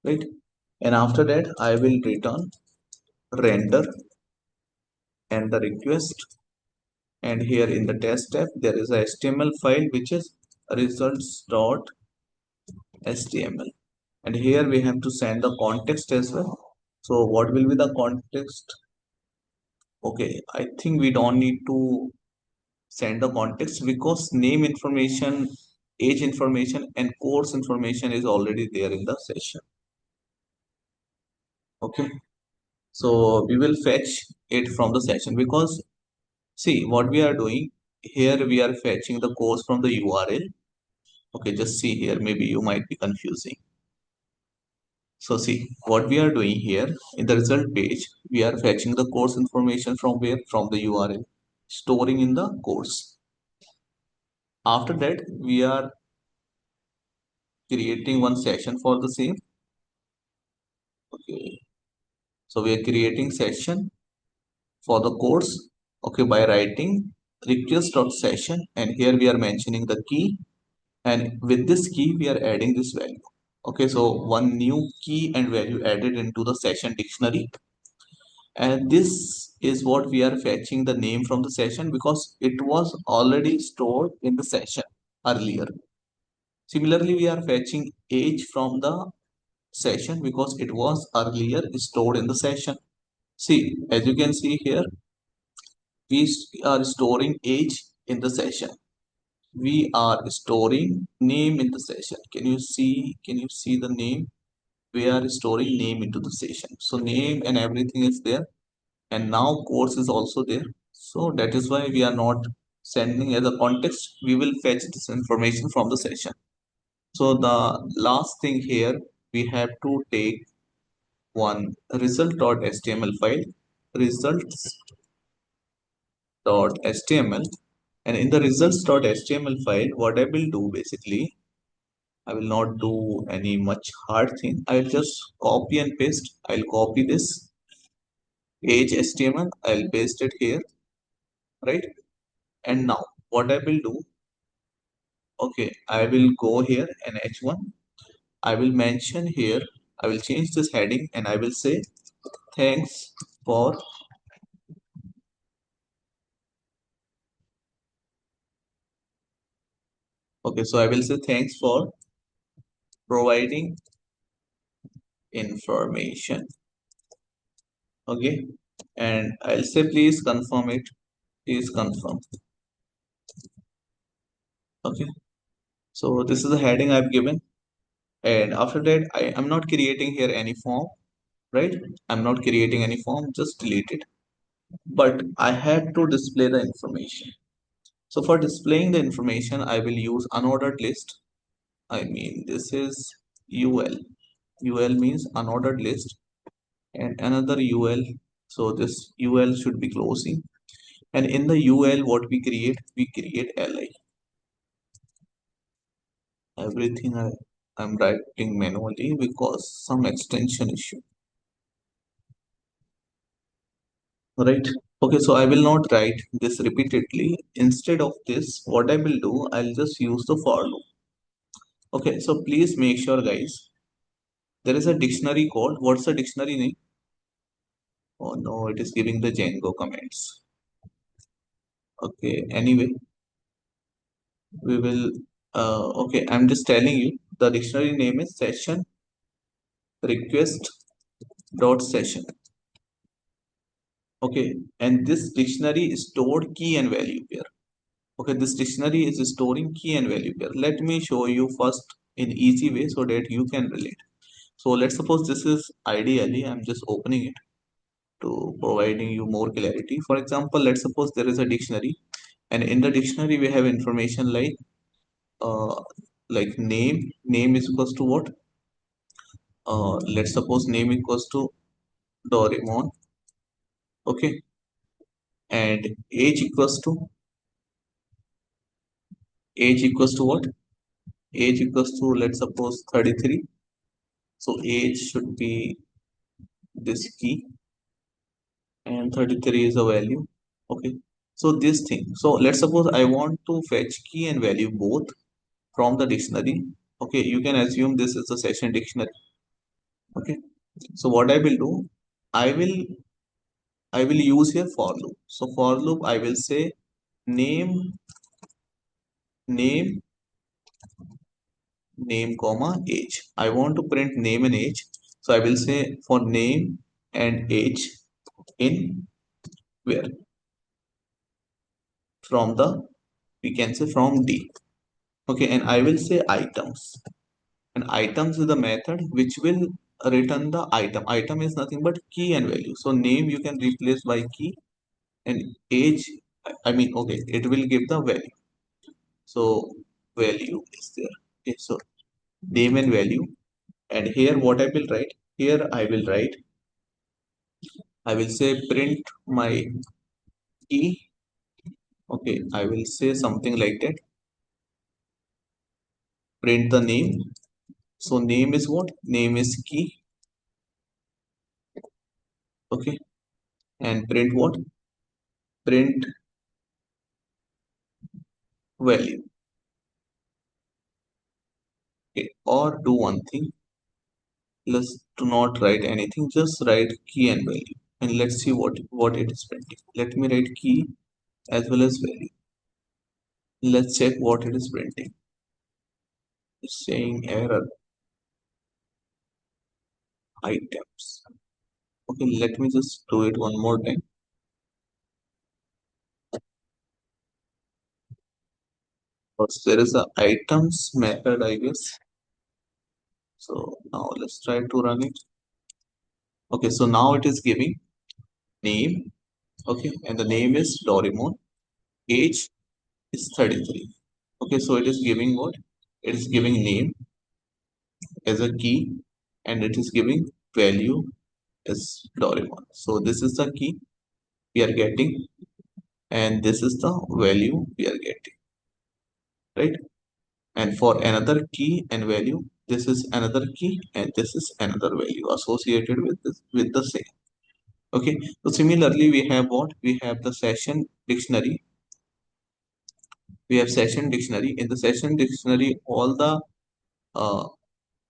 Speaker 1: right? And after that I will return render and the request, and here in the test tab there is a HTML file which is results.html, and here we have to send the context as well. So what will be the context? Okay, I think we don't need to send the context because name information, age information, and course information is already there in the session. Okay, so we will fetch it from the session because see what we are doing here, we are fetching the course from the URL. Okay, just see here, maybe you might be confusing. So see what we are doing here in the result page, we are fetching the course information from where? From the URL, storing in the course. After that, we are creating one session for the same. Okay, so we are creating session for the course. Okay, by writing request.session, and here we are mentioning the key, and with this key we are adding this value. Okay, so one new key and value added into the session dictionary, and this is what we are fetching the name from the session because it was already stored in the session earlier. Similarly, we are fetching age from the session because it was earlier stored in the session. See, as you can see here, we are storing age in the session. We are storing name in the session. Can you see the name? We are storing name into the session. So name and everything is there, and now course is also there. So that is why we are not sending as a context. We will fetch this information from the session. So the last thing here, we have to take one result.html file, results.html, and in the results.html file, what I will do basically, I will not do any much hard thing. I will just copy and paste. I'll copy this age HTML. I'll paste it here, right? And now what I will do, okay, I will go here and H1. I will mention here, I will change this heading and I will say thanks for, okay, so I will say thanks for providing information. Okay, and I'll say please confirm it. Please confirm. Okay, so this is the heading I've given, and after that I am not creating here any form, right? I'm not creating any form, just delete it. But I have to display the information. So for displaying the information, I will use unordered list. I mean, this is UL. UL means unordered list, and another UL. So this UL should be closing. And in the UL, what we create LI. Everything I'm writing manually because some extension issue. Right? Okay, so I will not write this repeatedly. Instead of this, what I will do, I'll just use the for loop. Okay, so please make sure, guys, there is a dictionary called, what's the dictionary name? Oh no, it is giving the Django comments. Okay, anyway, we will, okay, I'm just telling you, the dictionary name is session request dot session. Okay, and this dictionary is stored key and value pair. Okay, this dictionary is storing key and value pair. Let me show you first in easy way so that you can relate. So let's suppose this is ideally, I'm just opening it to providing you more clarity. For example, let's suppose there is a dictionary, and in the dictionary we have information uh, like name is equals to what? Let's suppose name equals to Doraemon, okay, and age equals to age equals to what? Age equals to, let's suppose, 33. So age should be this key, and 33 is a value. Okay. So this thing. So let's suppose I want to fetch key and value both from the dictionary. Okay. You can assume this is a session dictionary. Okay. So what I will do, I will I will use here for loop. So for loop, I will say name, name, name, comma, age. I want to print name and age. So I will say for name and age in where? From the, we can say from D. Okay, and I will say items. And items is the method which will return the item. Item is nothing but key and value. So name you can replace by key, and age, I mean, okay, it will give the value. So value is there. Okay, so name and value. And here what I will write? Here I will write, I will say print my key. Okay, I will say something like that. Print the name. So name is what? Name is key. Okay, and print what? Print value. Okay, or do one thing. Let's do not write anything. Just write key and value, and let's see what it is printing. Let me write key as well as value. Let's check what it is printing. It's saying error items. Okay, let me just do it one more time. Because there is a items method, I guess. So now let's try to run it. Okay, so now it is giving name. Okay, and the name is Doraemon. Age is 33. Okay, so it is giving what? It is giving name as a key, and it is giving value as Doraemon. So this is the key we are getting, and this is the value we are getting, right? And for another key and value, this is another key and this is another value associated with this, with the same. Okay, so similarly we have what? We have the session dictionary. We have session dictionary. In the session dictionary, all the uh,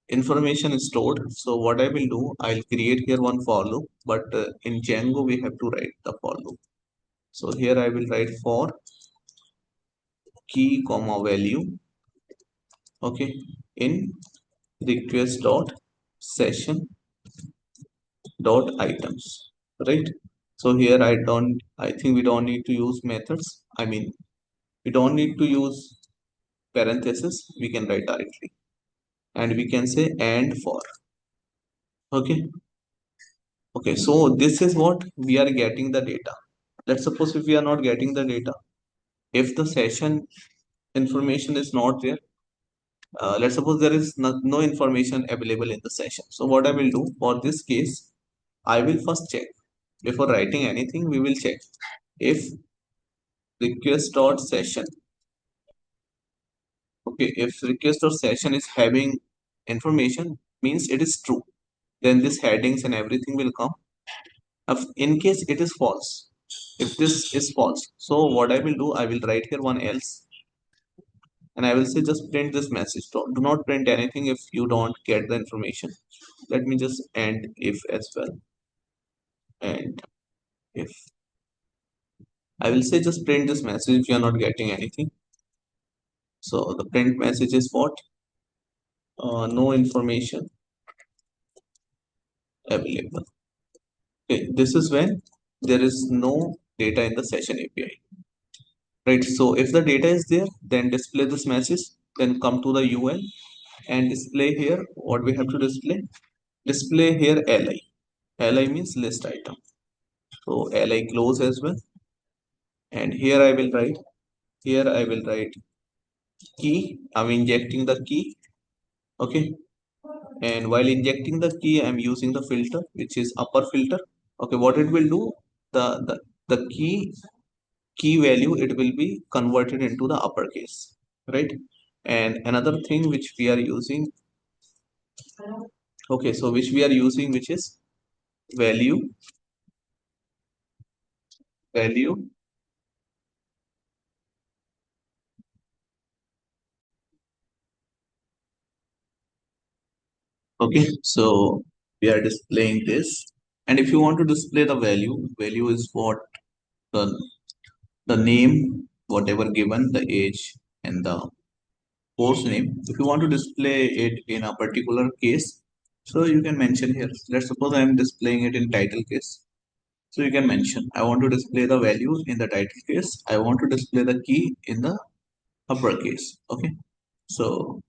Speaker 1: information is stored. So what I will do, I'll create here one for loop, but in Django we have to write the for loop. So here I will write for key comma value. Okay, in request dot session dot items, right? So here I think we don't need to use methods. I mean, we don't need to use parenthesis. We can write directly, and we can say and for. Okay. Okay, so this is what we are getting the data. Let's suppose if we are not getting the data, if the session information is not there, let's suppose there is no information available in the session. So what I will do for this case, I will first check. Before writing anything, we will check if request dot session. Okay, if request or session is having information, means it is true. Then this headings and everything will come. In case it is false, if this is false, so what I will do, I will write here one else, and I will say just print this message. Do not print anything if you don't get the information. Let me just end if as well, and if I will say just print this message if you are not getting anything. So the print message is what? No information available. Okay, this is when there is no data in the session API, right? So if the data is there, then display this message, then come to the UL and display here what we have to display. Display here li. Li means list item. So li close as well. And here I will write, here I will write key. I'm injecting the key. Okay. And while injecting the key, I'm using the filter, which is upper filter. Okay, what it will do, the key value, it will be converted into the uppercase. right? And another thing which we are using, okay, so which we are using, which is value, value, okay. So we are displaying this, and if you want to display the value, value is what the the name, whatever given, the age, and the course name. If you want to display it in a particular case, so you can mention here. Let's suppose I am displaying it in title case. So you can mention, I want to display the value in the title case. I want to display the key in the uppercase. Okay. So,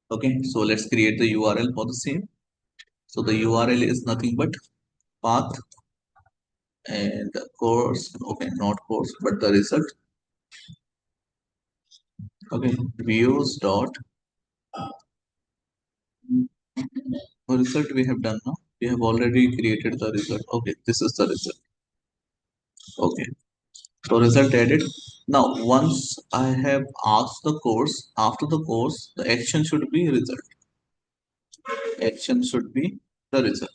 Speaker 1: okay. So let's create the URL for the same. So the URL is nothing but path and the course. Okay. Not course, but the result. Okay. Views dot result we have done now. We have already created the result. Okay. This is the result. Okay. So result added. Now, once I have asked the course, after the course, the action should be result. Action should be the result.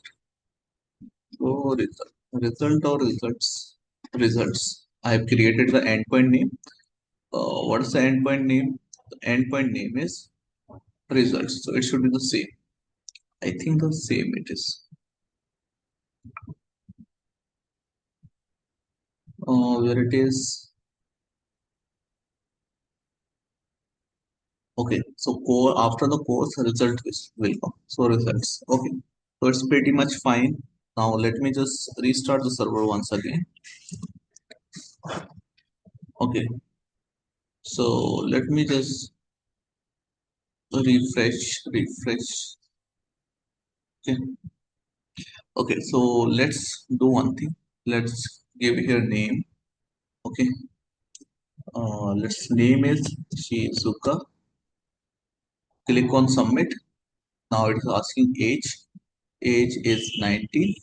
Speaker 1: So result or results, results. I have created the endpoint name. What is the endpoint name? The endpoint name is results. So it should be the same. I think the same it is. Where it is. Okay, so core after the course result is will come. So results. Okay, so it's pretty much fine. Now let me just restart the server once again. Okay, so let me just refresh. Okay, okay. So let's do one thing. Let's give here name. Okay, let's name is Shizuka. Click on submit. Now it is asking age. Age is 19.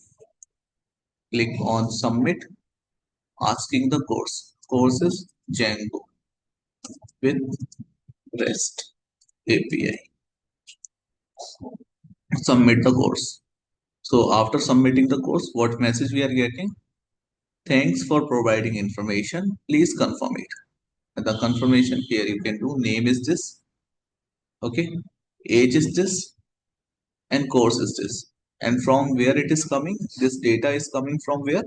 Speaker 1: Click on submit. Asking the course. Course is Django with REST API. Submit the course. So after submitting the course, what message we are getting? Thanks for providing information. Please confirm it. And the confirmation here you can do name is this, okay, age is this, and course is this. And from where it is coming? This data is coming from where?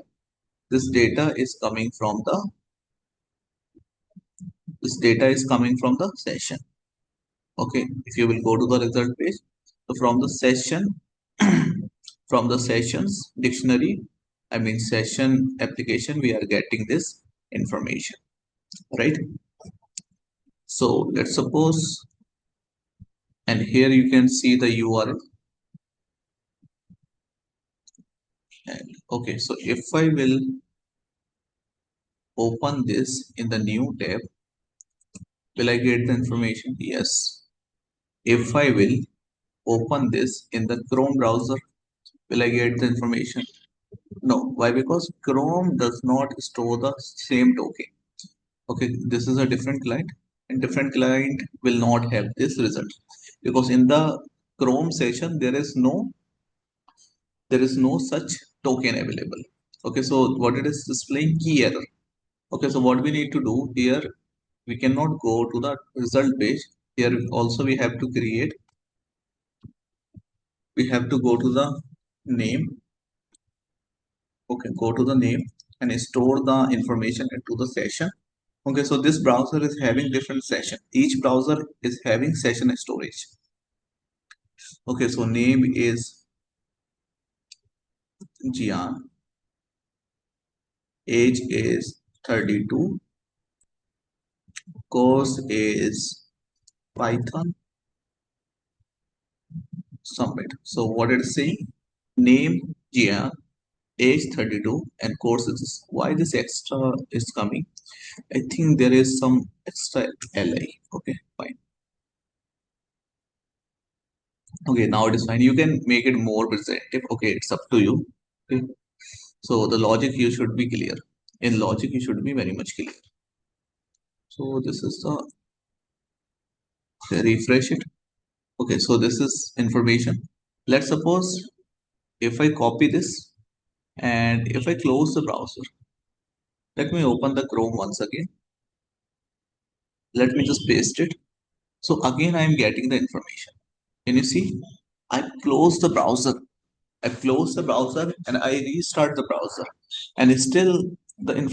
Speaker 1: This data is coming from the this data is coming from the session. Okay, if you will go to the result page, so from the session, from the sessions dictionary, I mean session application, we are getting this information, right? So let's suppose, and here you can see the URL. And okay, so if I will open this in the new tab, will I get the information? Yes. If I will open this in the Chrome browser, will I get the information? No. Why? Because Chrome does not store the same token. Okay, this is a different client, and different client will not have this result, because in the Chrome session there is no such token available. Okay, so what it is displaying key error. Okay, so what we need to do here, we cannot go to the result page. Here also we have to go to the name. Okay, go to the name and store the information into the session. Okay, so this browser is having different session. Each browser is having session storage. Okay, so name is Jian, age is 32, course is Python, submit. So what it is saying? Name Jian, age 32, and course is this. Why this extra is coming? I think there is some extra LI. Okay, fine. Okay, now it is fine. You can make it more presentative. Okay, it's up to you. Okay. So the logic you should be clear. In logic, you should be very much clear. So this is the refresh it. Okay, so this is information. Let's suppose if I copy this and if I close the browser, let me open the Chrome once again. Let me just paste it. So again, I am getting the information. Can you see? I close the browser. I close the browser and I restart the browser, and still the information